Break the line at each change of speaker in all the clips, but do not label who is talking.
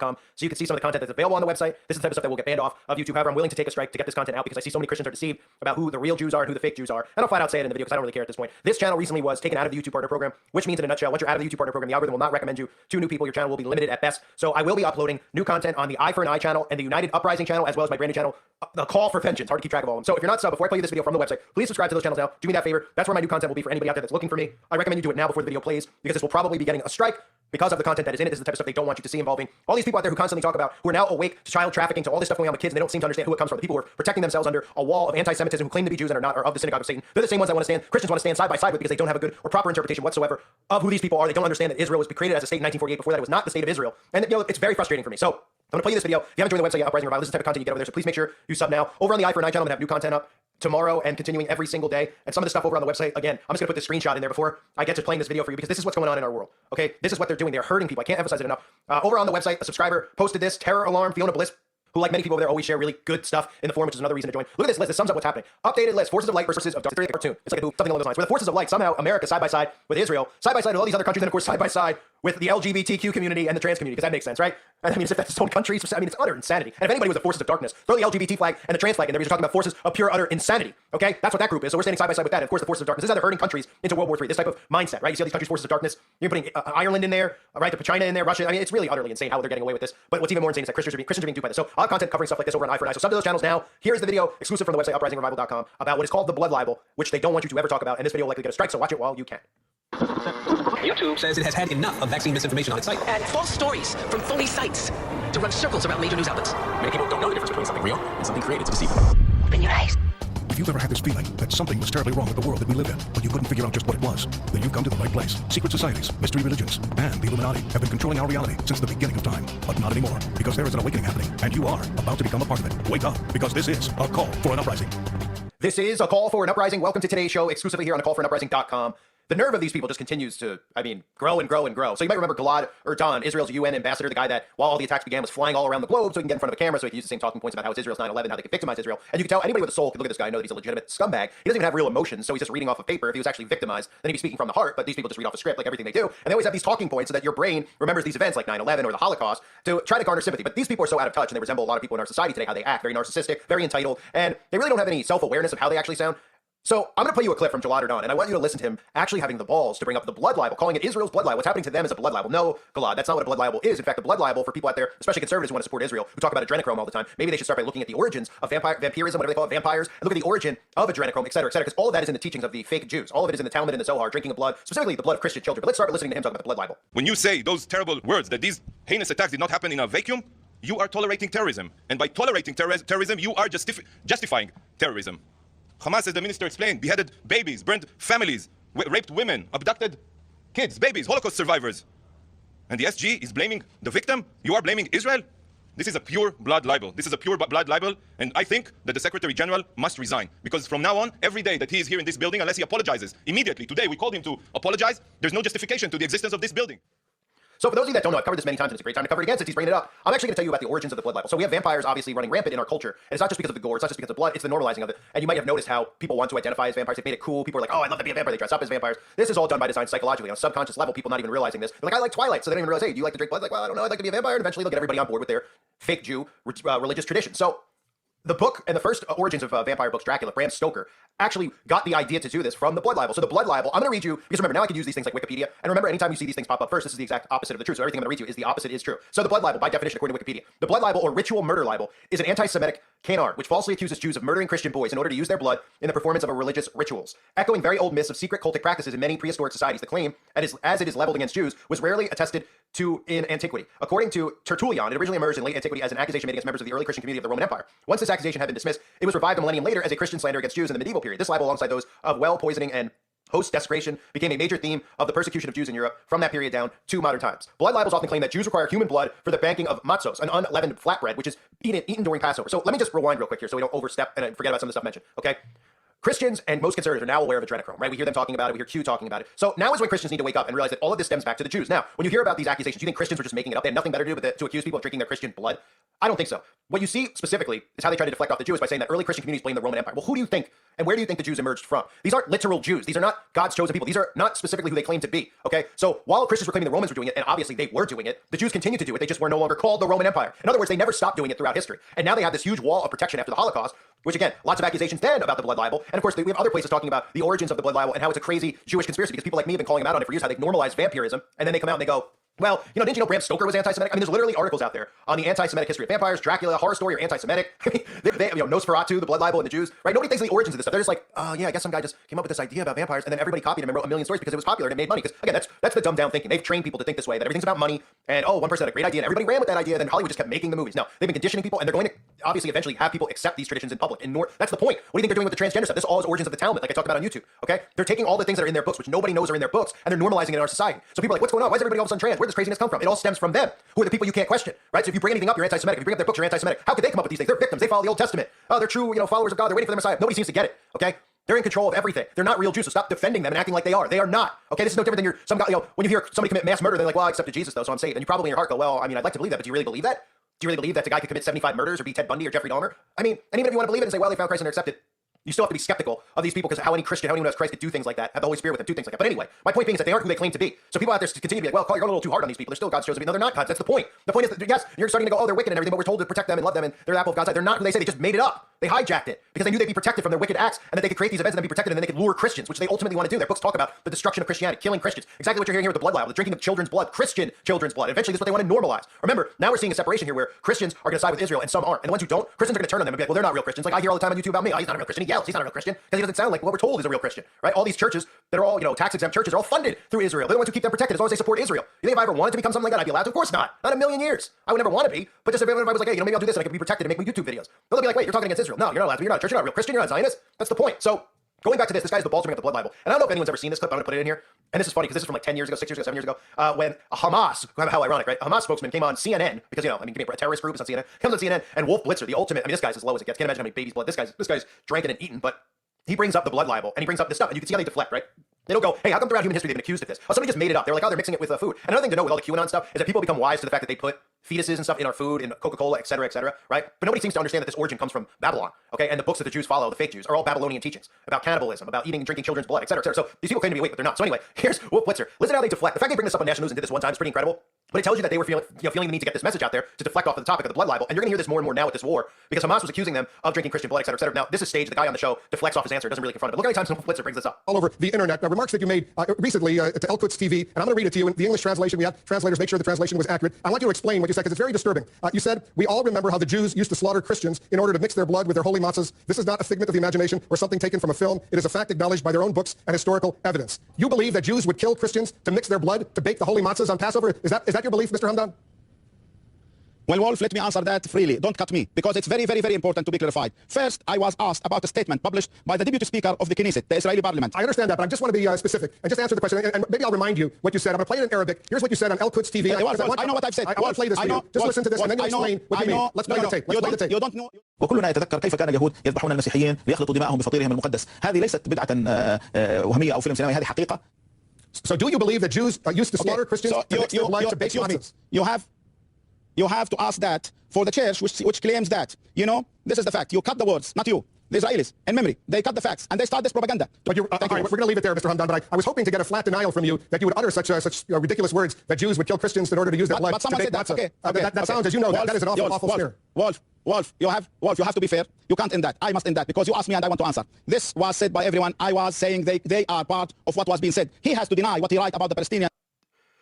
so you can see some of the content that's available on the website. This is the type of stuff that will get banned off of YouTube. However, I'm willing to take a strike to get this content out because I see so many Christians are deceived about who the real Jews are and who the fake Jews are. And I'll flat out say it in the video because I don't really care at this point. This channel recently was taken out of the YouTube Partner Program, which means in a nutshell, once you're out of the YouTube Partner Program, the algorithm will not recommend you to new people. Your channel will be limited at best. So I will be uploading new content on the Eye for an Eye channel and the United Uprising channel, as well as my branded channel, The Call for Vengeance. Hard to keep track of all of them. So if you're not sub, before I play you this video from the website, please subscribe to those channels now. Do me that favor. That's where my new content will be for anybody out there that's looking for me. I recommend you do it now before the video plays because this will probably be getting a strike because of the content that is in it. This is the type of stuff they don't want you to see involving all these people out there who constantly talk about, who are now awake to child trafficking, to all this stuff going on with kids, and they don't seem to understand who it comes from. The people who are protecting themselves under a wall of anti-Semitism, who claim to be Jews and are not, are of the synagogue of Satan. They're the same ones that want to stand, Christians want to stand side by side with because they don't have a good or proper interpretation whatsoever of who these people are. They don't understand that Israel was created as a state in 1948. Before that, it was not the state of Israel. And it's very frustrating for me. So I'm going to play you this video. If you haven't joined the website yet, Uprising Revival, this is the type of content you get over there. So please make sure you sub now. Over on the Eye for an Eye channel, I'm going to have new content up tomorrow and continuing every single day. And some of the stuff over on the website, again, I'm just going to put this screenshot in there before I get to playing this video for you because this is what's going on in our world. Okay, this is what they're doing. They're hurting people. I can't emphasize it enough. Over on the website, a subscriber posted this terror alarm. Fiona Bliss, who, like many people over there, always share really good stuff in the forum, which is another reason to join. Look at this list. This sums up what's happening. Updated list. Forces of light versus of dark. It's like a cartoon. It's like something along those lines. Where the forces of light, somehow America side by side with Israel, side by side with all these other countries, and of course side by side with the LGBTQ community and the trans community, because that makes sense, right? And I mean, if that's its own countries, I mean, it's utter insanity. And if anybody was the forces of darkness, throw the LGBT flag and the trans flag in there because you're talking about forces of pure utter insanity. Okay, that's what that group is. So we're standing side by side with that. And of course, the forces of darkness. This is how they're hurting countries into World War III. This type of mindset, right? You see all these countries, forces of darkness. You're putting Ireland in there, right? The China in there, Russia. I mean, it's really utterly insane how they're getting away with this. But what's even more insane is that Christians are being duped by this. So I'll have content covering stuff like this over on Eye for an Eye. So sub to those channels now. Here's the video exclusive from the website uprisingrevival.com about what is called the blood libel, which they don't want you to ever talk about. And this video will likely get a strike. So watch it while you can.
YouTube says it has had enough of vaccine misinformation on its site.
And false stories from phony sites to run circles around major news outlets.
Many people don't know the difference between something real and something created to deceive them.
Open your eyes.
If you've ever had this feeling that something was terribly wrong with the world that we live in, but you couldn't figure out just what it was, then you've come to the right place. Secret societies, mystery religions, and the Illuminati have been controlling our reality since the beginning of time. But not anymore, because there is an awakening happening, and you are about to become a part of it. Wake up, because this is a call for an uprising.
This is a call for an uprising. Welcome to today's show exclusively here on thecallforanuprising.com. The nerve of these people just continues to, grow and grow and grow. So you might remember Gilad Erdan, Israel's UN ambassador, the guy that, while all the attacks began, was flying all around the globe so he can get in front of a camera so he can use the same talking points about how it's Israel's 9/11, how they can victimize Israel. And you can tell anybody with a soul can look at this guy and know that he's a legitimate scumbag. He doesn't even have real emotions, so he's just reading off of paper. If he was actually victimized, then he'd be speaking from the heart, but these people just read off a script like everything they do. And they always have these talking points so that your brain remembers these events like 9/11 or the Holocaust to try to garner sympathy. But these people are so out of touch and they resemble a lot of people in our society today, how they act, very narcissistic, very entitled, and they really don't have any self-awareness of how they actually sound. So I'm going to play you a clip from Gilad Erdan, and I want you to listen to him actually having the balls to bring up the blood libel, calling it Israel's blood libel. What's happening to them is a blood libel. No, Gilad, that's not what a blood libel is. In fact, the blood libel for people out there, especially conservatives who want to support Israel, who talk about adrenochrome all the time, maybe they should start by looking at the origins of vampirism, whatever they call it, vampires, and look at the origin of adrenochrome, et cetera, because all of that is in the teachings of the fake Jews. All of it is in the Talmud and the Zohar, drinking of blood, specifically the blood of Christian children. But let's start by listening to him talk about the blood libel.
When you say those terrible words, that these heinous attacks did not happen in a vacuum, you are tolerating terrorism. And by tolerating terrorism, you are justifying terrorism. Hamas, as the minister explained, beheaded babies, burned families, raped women, abducted kids, babies, Holocaust survivors. And the SG is blaming the victim? You are blaming Israel? This is a pure blood libel. This is a pure blood libel, and I think that the Secretary General must resign. Because from now on, every day that he is here in this building, unless he apologizes immediately, today we called him to apologize, there's no justification to the existence of this building.
So for those of you that don't know, I've covered this many times, and it's a great time to cover it again since he's bringing it up. I'm actually going to tell you about the origins of the blood libel. So we have vampires obviously running rampant in our culture, and it's not just because of the gore, it's not just because of blood, it's the normalizing of it. And you might have noticed how people want to identify as vampires. They've made it cool. People are like, oh, I'd love to be a vampire. They dress up as vampires. This is all done by design psychologically on a subconscious level, people not even realizing this. They're like, I like Twilight, so they don't even realize, hey, do you like to drink blood? Like, well, I don't know, I'd like to be a vampire. And eventually they'll get everybody on board with their fake Jew religious tradition. So the book and the first origins of vampire books, Dracula, Bram Stoker, actually got the idea to do this from the blood libel. So the blood libel, I'm going to read you, because remember, now I can use these things like Wikipedia, and remember, anytime you see these things pop up first, this is the exact opposite of the truth. So everything I'm going to read you is the opposite is true. So the blood libel, by definition, according to Wikipedia, the blood libel or ritual murder libel is an anti-Semitic canard which falsely accuses Jews of murdering Christian boys in order to use their blood in the performance of a religious rituals. Echoing very old myths of secret cultic practices in many prehistoric societies, the claim, as it is leveled against Jews, was rarely attested to in antiquity. According to Tertullian, it originally emerged in late antiquity as an accusation made against members of the early Christian community of the Roman Empire. Once this accusation had been dismissed, it was revived a millennium later as a Christian slander against Jews in the medieval period. This libel, alongside those of well poisoning and host desecration, became a major theme of the persecution of Jews in Europe from that period down to modern times. Blood libels often claim that Jews require human blood for the banking of matzos, an unleavened flatbread, which is eaten during Passover. So let me just rewind real quick here so we don't overstep and forget about some of the stuff mentioned, okay? Christians and most conservatives are now aware of adrenochrome, right? We hear them talking about it. We hear Q talking about it. So now is when Christians need to wake up and realize that all of this stems back to the Jews. Now, when you hear about these accusations, you think Christians were just making it up. They had nothing better to do but to accuse people of drinking their Christian blood. I don't think so. What you see specifically is how they try to deflect off the Jews by saying that early Christian communities blame the Roman Empire. Well, who do you think and where do you think the Jews emerged from? These aren't literal Jews. These are not God's chosen people. These are not specifically who they claim to be, okay? So while Christians were claiming the Romans were doing it, and obviously they were doing it, the Jews continued to do it. They just were no longer called the Roman Empire. In other words, they never stopped doing it throughout history. And now they have this huge wall of protection after the Holocaust, which again, lots of accusations then about the blood libel. And of course, we have other places talking about the origins of the blood libel and how it's a crazy Jewish conspiracy because people like me have been calling them out on it for years, how they normalize vampirism. And then they come out and they go, well, didn't you know Bram Stoker was anti-Semitic? I mean, there's literally articles out there on the anti-Semitic history of vampires, Dracula, Horror Story, or anti-Semitic. I mean, Nosferatu, the blood libel, and the Jews, right? Nobody thinks of the origins of this stuff. They're just like, oh, yeah, I guess some guy just came up with this idea about vampires, and then everybody copied him and wrote a million stories because it was popular and it made money. Because, again, that's the dumbed down thinking. They've trained people to think this way, that everything's about money, and, one person had a great idea, and everybody ran with that idea, and then Hollywood just kept making the movies. No, they've been conditioning people, and they're going to obviously eventually have people accept these traditions in public. And that's the point. What do you think they're doing with the transgender stuff? This all is origins of the Talmud, like I talked about on YouTube, okay? They're taking all the things that are in their books, which nobody knows are in their books, and they're normalizing it in our society. So people are like, what's going on? Why is everybody all of a sudden trans? Where does this craziness come from? It all stems from them, who are the people you can't question, right? So if you bring anything up, you're anti-Semitic. If you bring up their books, you're anti-Semitic. How could they come up with these things? They're victims. They follow the Old Testament. Oh, they're true, followers of God. They're waiting for the Messiah. Nobody seems to get it, okay? They're in control of everything. They're not real Jews, so stop defending them and acting like they are. They are not, okay? This is no different than some guy, when you hear somebody commit mass murder, they're like, well, I accepted Jesus, though, so I'm saved. And you probably in your heart go, well, I mean, I'd like to believe that, but do you really believe that? Do you really believe that the guy could commit 75 murders or be Ted Bundy or Jeffrey Dahmer? I mean, and even if you want to believe it and say, well, they found Christ and they're accepted, you still have to be skeptical of these people because how anyone who knows Christ could do things like that, have the Holy Spirit with them, do things like that. But anyway, my point being is that they aren't who they claim to be. So people out there continue to be like, well, Carl, you're going a little too hard on these people. They're still God's chosen people. No, they're not God's. That's the point. The point is that, yes, you're starting to go, oh, they're wicked and everything, but we're told to protect them and love them and they're the apple of God's eye. They're not who they say. They just made it up. They hijacked it because they knew they'd be protected from their wicked acts and that they could create these events and then be protected and then they could lure Christians, which they ultimately want to do. Their books talk about the destruction of Christianity, killing Christians. Exactly what you're hearing here with the blood libel, the drinking of children's blood, Christian children's blood. Eventually, this is what they want to normalize. Remember, now we're seeing a separation here where Christians are going to side with Israel and some aren't. And the ones who don't, Christians are going to turn on them and be like, well, they're not real Christians. Like I hear all the time on YouTube about me. Oh, he's not a real Christian. He yells. He's not a real Christian because he doesn't sound like what we're told is a real Christian, right? All these churches that are all, tax exempt churches are all funded through Israel. They're the ones who keep them protected as long as they support Israel. You think if I ever wanted to become something like that, I'd be allowed to? Of course not. Not a million years. I would never want to be. But just if I was like, hey, maybe I'll do this and I could be protected and make me YouTube videos. They'll be like, wait, you're talking against Israel. No, you're not allowed to. You're not a church. You're not a real Christian. You're not a Zionist. That's the point. So going back to this guy's the balls to bring up the blood libel. And I don't know if anyone's ever seen this clip. I'm going to put it in here. And this is funny because this is from like 10 years ago, 6 years ago, 7 years ago, when a Hamas, how ironic, right? A Hamas spokesman came on CNN because, a terrorist group is on CNN. Comes on CNN and Wolf Blitzer, the ultimate, this guy's as low as it gets. Can't imagine how many babies' blood this guy's drank it and eaten, but he brings up the blood libel and he brings up this stuff and you can see how they deflect, right? They don't go, hey, how come throughout human history they've been accused of this? Oh, somebody just made it up. They're like, oh, they're mixing it with food. And another thing to know with all the QAnon stuff is that people become wise to the fact that they put fetuses and stuff in our food, in Coca-Cola, et cetera, right? But nobody seems to understand that this origin comes from Babylon, okay? And the books that the Jews follow, the fake Jews, are all Babylonian teachings about cannibalism, about eating and drinking children's blood, et cetera, et cetera. So these people claim to be awake, but they're not. So anyway, here's Wolf Blitzer. Listen how they deflect. The fact they bring this up on national news and did this one time is pretty incredible. But it tells you that they were feeling the need to get this message out there to deflect off of the topic of the blood libel. And you're going to hear this more and more now with this war because Hamas was accusing them of drinking Christian blood, et cetera, et cetera. Now, this is staged. The guy on the show deflects off his answer, doesn't really confront it. But look how many times Blitzer brings this up.
All over the internet. Remarks that you made recently to El-Quds TV, and I'm going to read it to you in the English translation. We had translators make sure the translation was accurate. I want you to explain what you said because it's very disturbing. You said, we all remember how the Jews used to slaughter Christians in order to mix their blood with their holy matzahs. This is not a figment of the imagination or something taken from a film. It is a fact acknowledged by their own books and historical evidence. You believe that Jews would kill Christians to mix their blood to bake the holy matzahs on Passover? Is that your belief, Mr. Hamdan?
Well, Wolf, let me answer that freely. Don't cut me, because it's very, very, very important to be clarified. First, I was asked about a statement published by the Deputy Speaker of the Knesset, the Israeli Parliament.
I understand that, but I just want to be specific and just answer the question. And maybe I'll remind you what you said. I'm going to play it in Arabic. Here's what you said on El-Quds TV.
I know what I've said.
I want to play this for you. Just listen to this, and then you explain what you mean. Let's play the tape. Let's play the tape.
You don't know. وكلنا يتذكر كيف كان اليهود يذبحون المسيحيين ليخلطوا دماءهم بفطيرهم المقدس. هذه ليست بدعة وهمية أو فيلم سينمائي، هذه حقيقة.
So do you believe that Jews used to slaughter Christians to mix their blood to bake matzahs?
You have to ask that for the church which claims that. This is the fact. You cut the words, not you. The Israelis, in memory, they cut the facts and they start this propaganda.
But all right, we're going to leave it there, Mr. Hamdan. But I was hoping to get a flat denial from you that you would utter such ridiculous words that Jews would kill Christians in order to use their blood
but someone
to
said
bake
that.
matzah. That sounds, as you know,
Wolf,
that is an awful smear.
Wolf, you have to be fair. You can't end that. I must end that because you asked me and I want to answer. This was said by everyone. I was saying they are part of what was being said. He has to deny what he wrote about the Palestinians.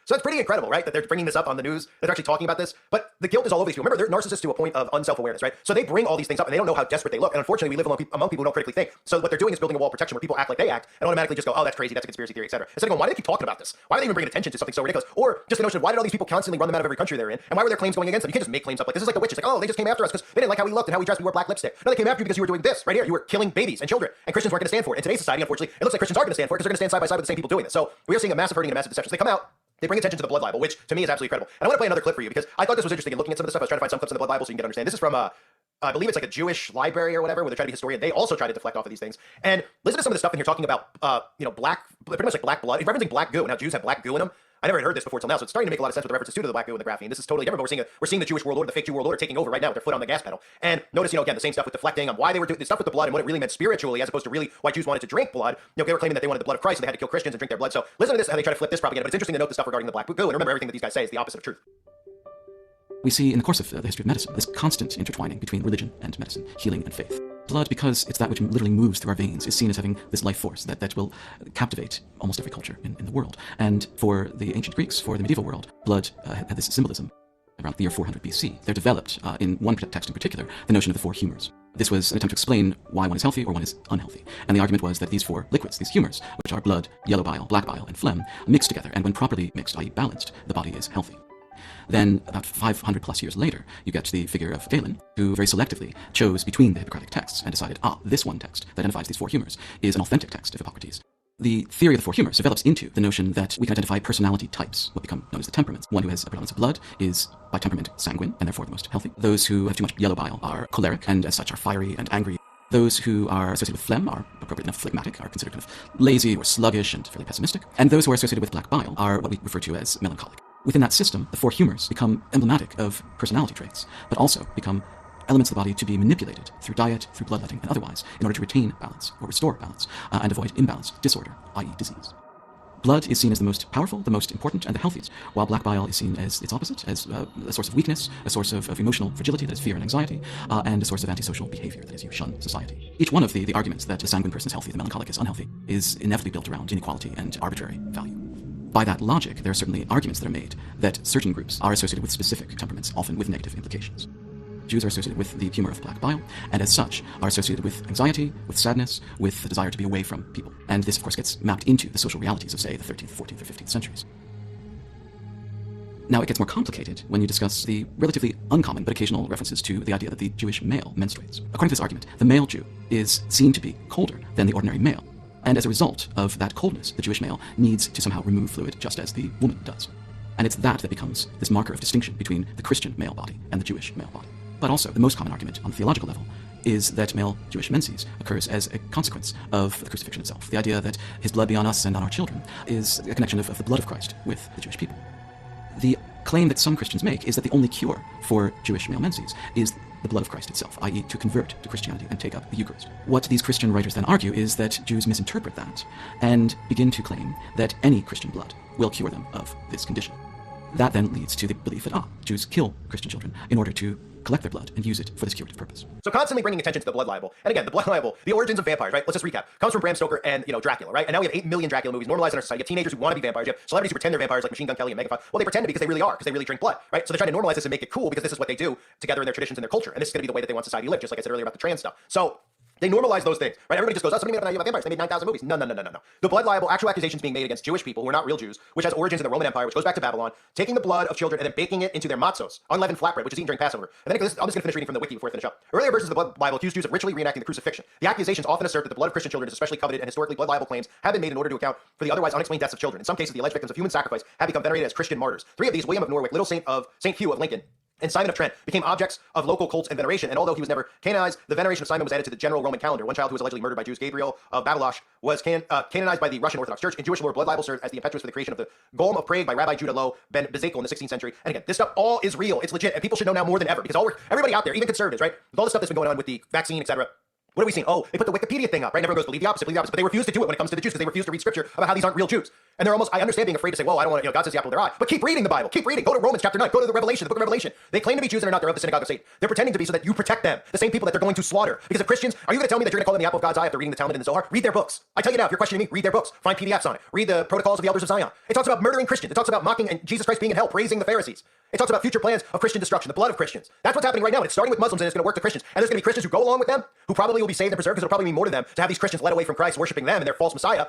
So it's pretty incredible, right? That they're bringing this up on the news, that they're actually talking about this. But the guilt is all over these people. Remember, they're narcissists to a point of unself-awareness, right? So they bring all these things up and they don't know how desperate they look. And unfortunately, we live among people who don't critically think. So what they're doing is building a wall of protection where people act like they act and automatically just go, oh, that's crazy, that's a conspiracy theory, et cetera. Instead of going, why do they keep talking about this? Why are they even bringing attention to something so ridiculous? Or just the notion of why did all these people constantly run them out of every country they're in? And why were their claims going against them? You can't just make claims up like this is like the witches. Like, oh, they just came after us because they didn't like how we looked and how we dressed. We wore black lipstick. No, they came after you because you were doing this right here. You were killing babies and children. And Christians weren't going to stand for it. In today's society, unfortunately, it looks like Christians are going to stand for it because they're going to stand side by side with the same people doing this. So we are seeing a massive hurting and a massive deception. So they come out. They bring attention to the blood libel, which to me is absolutely incredible. And I want to play another clip for you because I thought this was interesting in looking at some of the stuff. I was trying to find some clips in the blood libel so you can get understand. This is from, I believe it's like a Jewish library or whatever, where they're trying to be historian. They also try to deflect off of these things. And listen to some of the stuff in here talking about, pretty much like black blood, referencing black goo and how Jews have black goo in them. I never had heard this before till now, so it's starting to make a lot of sense with the references to the black goo and the graphene. This is totally different, but we're seeing the Jewish world order, the fake Jew world order taking over right now with their foot on the gas pedal. And notice, again, the same stuff with deflecting on why they were doing the stuff with the blood and what it really meant spiritually, as opposed to really why Jews wanted to drink blood. They were claiming that they wanted the blood of Christ, so they had to kill Christians and drink their blood. So listen to this, how they try to flip this propaganda. But it's interesting to note the stuff regarding the black goo, and remember everything that these guys say is the opposite of truth.
We see in the course of the history of medicine this constant intertwining between religion and medicine, healing and faith. Blood, because it's that which literally moves through our veins, is seen as having this life force that will captivate almost every culture in the world. And for the ancient Greeks, for the medieval world, blood had this symbolism. Around the year 400 BC, there developed, in one text in particular, the notion of the four humors. This was an attempt to explain why one is healthy or one is unhealthy. And the argument was that these four liquids, these humors, which are blood, yellow bile, black bile, and phlegm, mix together, and when properly mixed, i.e. balanced, the body is healthy. Then, about 500 plus years later, you get the figure of Galen, who very selectively chose between the Hippocratic texts and decided, this one text that identifies these four humors is an authentic text of Hippocrates. The theory of the four humors develops into the notion that we can identify personality types, what become known as the temperaments. One who has a predominance of blood is, by temperament, sanguine, and therefore the most healthy. Those who have too much yellow bile are choleric, and as such are fiery and angry. Those who are associated with phlegm are appropriate enough phlegmatic, are considered kind of lazy or sluggish and fairly pessimistic. And those who are associated with black bile are what we refer to as melancholic. Within that system, the four humors become emblematic of personality traits, but also become elements of the body to be manipulated through diet, through bloodletting, and otherwise in order to retain balance or restore balance and avoid imbalance, disorder, i.e. disease. Blood is seen as the most powerful, the most important, and the healthiest, while black bile is seen as its opposite, as a source of weakness, a source of emotional fragility, that is fear and anxiety, and a source of antisocial behavior, that is you shun society. Each one of the arguments that the sanguine person is healthy, the melancholic is unhealthy, is inevitably built around inequality and arbitrary value. By that logic, there are certainly arguments that are made that certain groups are associated with specific temperaments, often with negative implications. Jews are associated with the humor of black bile, and as such are associated with anxiety, with sadness, with the desire to be away from people. And this, of course, gets mapped into the social realities of, say, the 13th, 14th, or 15th centuries. Now, it gets more complicated when you discuss the relatively uncommon but occasional references to the idea that the Jewish male menstruates. According to this argument, the male Jew is seen to be colder than the ordinary male. And as a result of that coldness, the Jewish male needs to somehow remove fluid just as the woman does. And it's that becomes this marker of distinction between the Christian male body and the Jewish male body. But also, the most common argument on the theological level is that male Jewish menses occurs as a consequence of the crucifixion itself. The idea that his blood be on us and on our children is a connection of the blood of Christ with the Jewish people. The claim that some Christians make is that the only cure for Jewish male menses is the blood of Christ itself, i.e. to convert to Christianity and take up the Eucharist. What these Christian writers then argue is that Jews misinterpret that and begin to claim that any Christian blood will cure them of this condition. That then leads to the belief that, Jews kill Christian children in order to collect their blood and use it for this curative purpose.
So constantly bringing attention to the blood libel. And again, the blood libel, the origins of vampires, right? Let's just recap. Comes from Bram Stoker and, Dracula, right? And now we have 8 million Dracula movies normalized in our society. You have teenagers who want to be vampires. You have celebrities who pretend they're vampires like Machine Gun Kelly and Megan Fox. Well, they pretend to be because they really are, because they really drink blood, right? So they're trying to normalize this and make it cool because this is what they do together in their traditions and their culture. And this is going to be the way that they want society to live, just like I said earlier about the trans stuff. So they normalize those things, right? Everybody just goes, somebody made up an idea about vampires. They made 9,000 movies. No. The blood libel, actual accusations being made against Jewish people who are not real Jews, which has origins in the Roman Empire, which goes back to Babylon, taking the blood of children and then baking it into their matzos, unleavened flatbread, which is eaten during Passover. And then I'm just going to finish reading from the wiki before I finish up. Earlier versions of the blood libel accused Jews of ritually reenacting the crucifixion. The accusations often assert that the blood of Christian children is especially coveted, and historically blood libel claims have been made in order to account for the otherwise unexplained deaths of children. In some cases, the alleged victims of human sacrifice have become venerated as Christian martyrs. 3 of these, William of Norwich, Little Saint Hugh of Lincoln, and Simon of Trent, became objects of local cults and veneration, and although he was never canonized, the veneration of Simon was added to the general Roman calendar. One child who was allegedly murdered by Jews, Gabriel of Babelosh, was canonized by the Russian Orthodox Church. In Jewish lore, blood libel served as the impetus for the creation of the Golem of Prague by Rabbi Judah Loew ben Bezekel in the 16th century. And again, this stuff all is real. It's legit, and people should know now more than ever, because everybody out there, even conservatives, right, with all the stuff that's been going on with the vaccine, etc., what are we seeing? Oh, they put the Wikipedia thing up, right? And everyone goes, believe the opposite, but they refuse to do it when it comes to the Jews because they refuse to read scripture about how these aren't real Jews. And they're almost, I understand being afraid to say, well, I don't want to, God says the apple of their eye. But keep reading the Bible, keep reading. Go to Romans chapter 9, go to the Revelation, the book of Revelation. They claim to be Jews and they're not, they're of the synagogue of Satan. They're pretending to be so that you protect them, the same people that they're going to slaughter. Because if Christians, are you going to tell me that you're going to call them the apple of God's eye after reading the Talmud and the Zohar? Read their books. I tell you now, if you're questioning me, read their books. Find PDFs on it. Read the Protocols of the Elders of Zion. It talks about murdering Christians. It talks about mocking and Jesus Christ being in hell, praising the Pharisees. It talks about future plans of Christian destruction, the blood of Christians. That's what's happening right now, and it's starting with Muslims, and it's going to work to Christians. And there's going to be Christians who go along with them, who probably will be saved and preserved, because it'll probably mean more to them to have these Christians led away from Christ, worshiping them and their false Messiah.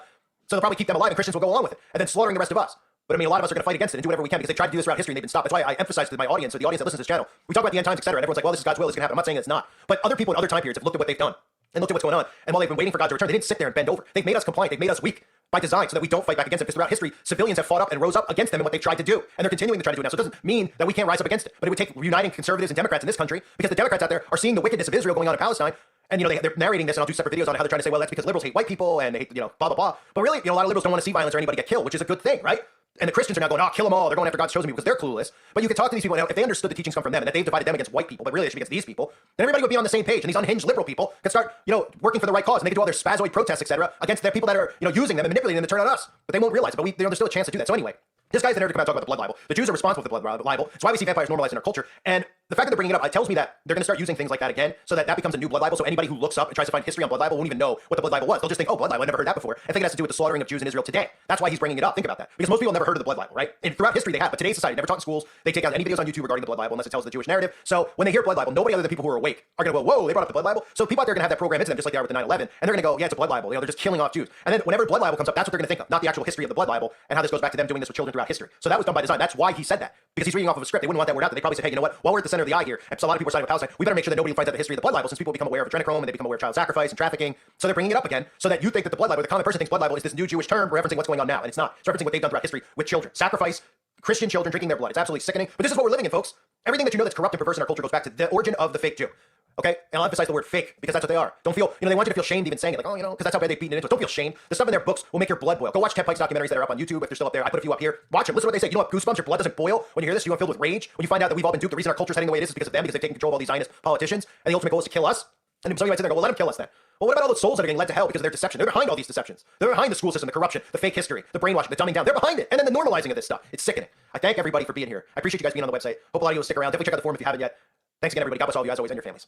So they'll probably keep them alive, and Christians will go along with it, and then slaughtering the rest of us. But I mean, a lot of us are going to fight against it and do whatever we can, because they tried to do this throughout history and they've been stopped. That's why I emphasize to my audience, or the audience that listens to this channel, we talk about the end times, etc. And everyone's like, well, this is God's will, it's going to happen. I'm not saying it's not. But other people in other time periods have looked at what they've done and looked at what's going on. And while they've been waiting for God to return, they didn't sit there and bend over. They've made us compliant. They've made us weak by design so that we don't fight back against them. Because throughout history, civilians have fought up and rose up against them and what they've tried to do. And they're continuing to try to do it now. So it doesn't mean that we can't rise up against it. But it would take uniting conservatives and Democrats in this country, because the Democrats out there are seeing the wickedness of Israel going on in Palestine. And, they're narrating this, and I'll do separate videos on how they're trying to say, well, that's because liberals hate white people and they hate, blah, blah, blah. But really, a lot of liberals don't want to see violence or anybody get killed, which is a good thing, right? And the Christians are now going, oh, kill them all. They're going after God's chosen people because they're clueless. But you could talk to these people, and if they understood the teachings come from them and that they've divided them against white people, but really it should be against these people, then everybody would be on the same page. And these unhinged liberal people could start, working for the right cause, and they could do all their spazoid protests, etc., against the people that are, using them and manipulating them to turn on us. But they won't realize it. But there's still a chance to do that. So anyway, this guy's the nerd to come out and talk about the blood libel. The Jews are responsible for the blood libel. It's why we see vampires normalized in our culture. And the fact that they're bringing it up, it tells me that they're going to start using things like that again, so that becomes a new blood libel. So anybody who looks up and tries to find history on blood libel won't even know what the blood libel was. They'll just think, oh, blood libel, I never heard that before. I think it has to do with the slaughtering of Jews in Israel today. That's why he's bringing it up. Think about that. Because most people never heard of the blood libel, right? And throughout history they have, but today's society, never taught in schools. They take out any videos on YouTube regarding the blood libel unless it tells the Jewish narrative. So when they hear blood libel, nobody other than people who are awake are going to go, whoa, they brought up the blood libel. So people out there are going to have that program into them, just like they are with the 9/11, and they're going to go, yeah, it's a blood libel. They're just killing off Jews. And then whenever blood libel comes up, that's what they're going to think of, not the actual history of the blood libel and how this goes back to them doing this with children throughout history. So that was done by design. That's why he said that, because he's reading off of a script. They wouldn't want that word out there. They probably said, hey, you know what? While we're at the center of the eye here, and so a lot of people are siding with Palestine, we better make sure that nobody finds out the history of the blood libel, since people become aware of adrenochrome and they become aware of child sacrifice and trafficking. So they're bringing it up again, so that you think that the blood libel, the common person thinks blood libel is this new Jewish term referencing what's going on now, and it's not. It's referencing what they've done throughout history with children. Sacrifice, Christian children drinking their blood. It's absolutely sickening. But this is what we're living in, folks. Everything that you know that's corrupt and perverse in our culture goes back to the origin of the fake Jew. Okay? And I'll emphasize the word fake, because that's what they are. Don't feel, they want you to feel shamed even saying it. Like, oh, because that's how bad they've beaten it into it. Don't feel shamed. The stuff in their books will make your blood boil. Go watch Ted Pike's documentaries that are up on YouTube if they're still up there. I put a few up here. Watch them. Listen to what they say. You know what? Goosebumps. Your blood doesn't boil when you hear this. You are filled with rage. When you find out that we've all been duped. The reason our culture's heading the way it is because of them, because they've taken control of all these Zionist politicians. And the ultimate goal is to kill us. And some of you might sit there and go, well, let them kill us then. Well, what about all those souls that are getting led to hell because of their deception? They're behind all these deceptions. They're behind the school system, the corruption, the fake history, the brainwashing, the dumbing down. They're behind it. And then the normalizing of this stuff. It's sickening. I thank everybody for being here. I appreciate you guys being on the website. Hope a lot of you will stick around. Definitely check out the forum if you haven't yet. Thanks again, everybody. God bless all of you, as always, and your families.